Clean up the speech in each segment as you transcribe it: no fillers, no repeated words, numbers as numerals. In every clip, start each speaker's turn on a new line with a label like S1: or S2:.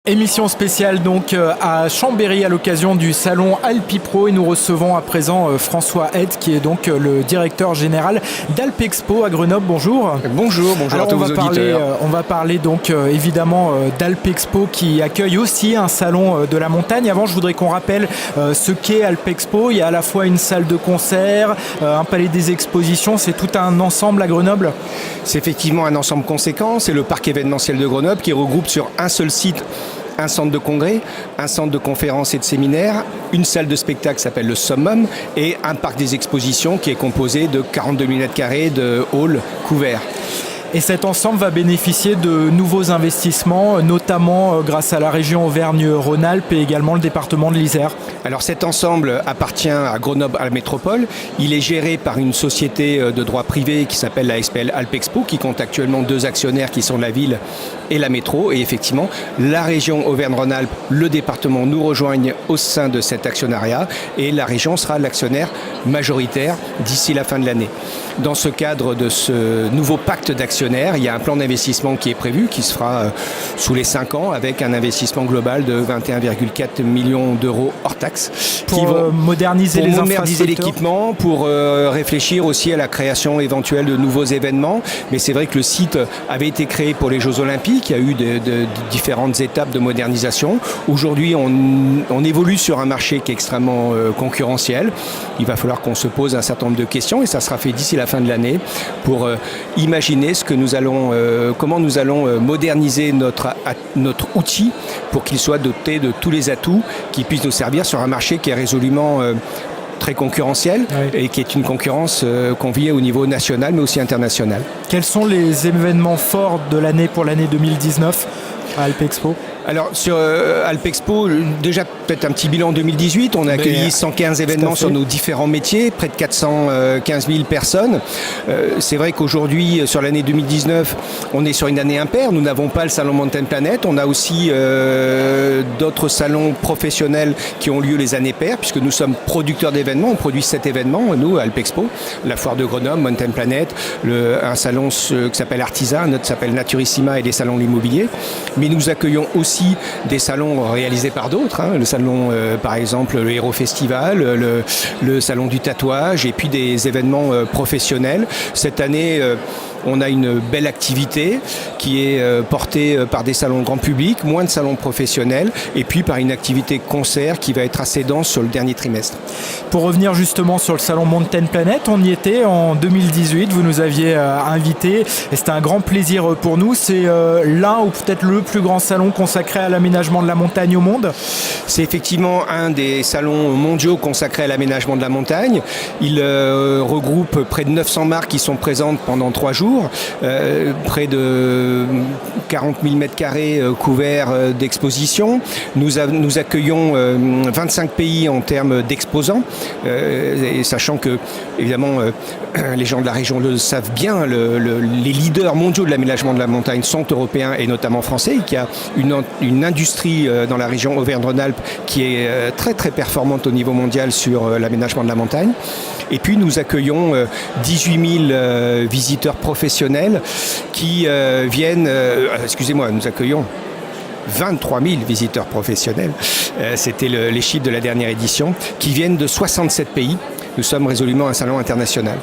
S1: Émission spéciale donc à Chambéry à l'occasion du salon Alpipro et nous recevons à présent François Hed qui est donc le directeur général d'Alpexpo à Grenoble. Bonjour.
S2: Bonjour à tous vos auditeurs.
S1: On va parler donc évidemment d'Alpexpo qui accueille aussi un salon de la montagne. Avant, je voudrais qu'on rappelle ce qu'est Alpexpo. Il y a à la fois une salle de concert, un palais des expositions, c'est tout un ensemble à Grenoble.
S2: C'est effectivement un ensemble conséquent, c'est le parc événementiel de Grenoble qui regroupe sur un seul site un centre de congrès, un centre de conférences et de séminaires, une salle de spectacle qui s'appelle le Summum et un parc des expositions qui est composé de 42 000 m² de halls couverts.
S1: Et cet ensemble va bénéficier de nouveaux investissements, notamment grâce à la région Auvergne-Rhône-Alpes et également le département de l'Isère.
S2: Alors cet ensemble appartient à Grenoble, à la métropole. Il est géré par une société de droit privé qui s'appelle la SPL Alpexpo, qui compte actuellement 2 actionnaires qui sont la ville et la métro. Et effectivement, la région Auvergne-Rhône-Alpes, le département nous rejoignent au sein de cet actionnariat et la région sera l'actionnaire majoritaire d'ici la fin de l'année. Dans ce cadre de ce nouveau pacte d'actionnaires, il y a un plan d'investissement qui est prévu, qui se fera sous les 5 ans avec un investissement global de 21,4 millions d'euros hors taxes.
S1: Pour moderniser les infrastructures,
S2: l'équipement, pour réfléchir aussi à la création éventuelle de nouveaux événements. Mais c'est vrai que le site avait été créé pour les Jeux Olympiques. Il y a eu de différentes étapes de modernisation. Aujourd'hui, on évolue sur un marché qui est extrêmement concurrentiel. Il va falloir qu'on se pose un certain nombre de questions et ça sera fait d'ici la fin de l'année pour imaginer comment nous allons moderniser notre outil pour qu'il soit doté de tous les atouts qui puissent nous servir sur un marché qui est résolument très concurrentiel et qui est une concurrence qu'on vit au niveau national mais aussi international.
S1: Quels sont les événements forts de l'année pour l'année 2019 à Alpexpo ?
S2: Alors sur Alpexpo, déjà peut-être un petit bilan 2018, on a accueilli 115 événements sur nos différents métiers, près de 415 000 personnes. C'est vrai qu'aujourd'hui, sur l'année 2019, on est sur une année impaire, nous n'avons pas le salon Mountain Planet, on a aussi d'autres salons professionnels qui ont lieu les années paires, puisque nous sommes producteurs d'événements, on produit 7 événements, nous, à Alpexpo, la foire de Grenoble, Mountain Planet, un salon qui s'appelle Artisan, un autre qui s'appelle Naturissima et des salons de l'immobilier. Mais nous accueillons aussi des salons réalisés par d'autres, le salon par exemple le Hero Festival, le salon du tatouage et puis des événements professionnels. Cette année on a une belle activité qui est portée par des salons grand public, moins de salons professionnels et puis par une activité concert qui va être assez dense sur le dernier trimestre.
S1: Pour revenir justement sur le salon Mountain Planet, on y était en 2018, vous nous aviez invités et c'était un grand plaisir pour nous. C'est l'un ou peut-être le plus grand salon consacré à l'aménagement de la montagne au monde.
S2: C'est effectivement un des salons mondiaux consacrés à l'aménagement de la montagne. Il regroupe près de 900 marques qui sont présentes pendant 3 jours. Près de 40 000 m² couverts d'expositions. Nous accueillons 25 pays en termes d'exposants, et sachant que, évidemment, les gens de la région le savent bien, les leaders mondiaux de l'aménagement de la montagne sont européens et notamment français, qu'il y a une industrie dans la région Auvergne-Rhône-Alpes qui est très très performante au niveau mondial sur l'aménagement de la montagne. Et puis nous accueillons 18 000 visiteurs professionnels qui viennent... nous accueillons 23 000 visiteurs professionnels, c'était les chiffres de la dernière édition, qui viennent de 67 pays. Nous sommes résolument un salon international.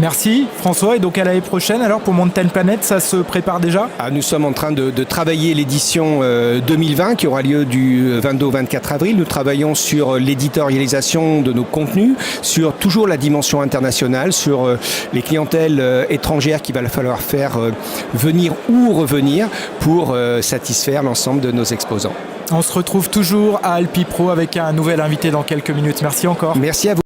S1: Merci François, et donc à l'année prochaine alors pour Mountain Planet, ça se prépare déjà ?
S2: Nous sommes en train de travailler l'édition 2020 qui aura lieu du 22 au 24 avril. Nous travaillons sur l'éditorialisation de nos contenus, sur toujours la dimension internationale, sur les clientèles étrangères qu'il va falloir faire venir ou revenir pour satisfaire l'ensemble de nos exposants.
S1: On se retrouve toujours à Alpipro avec un nouvel invité dans quelques minutes. Merci encore.
S2: Merci à vous.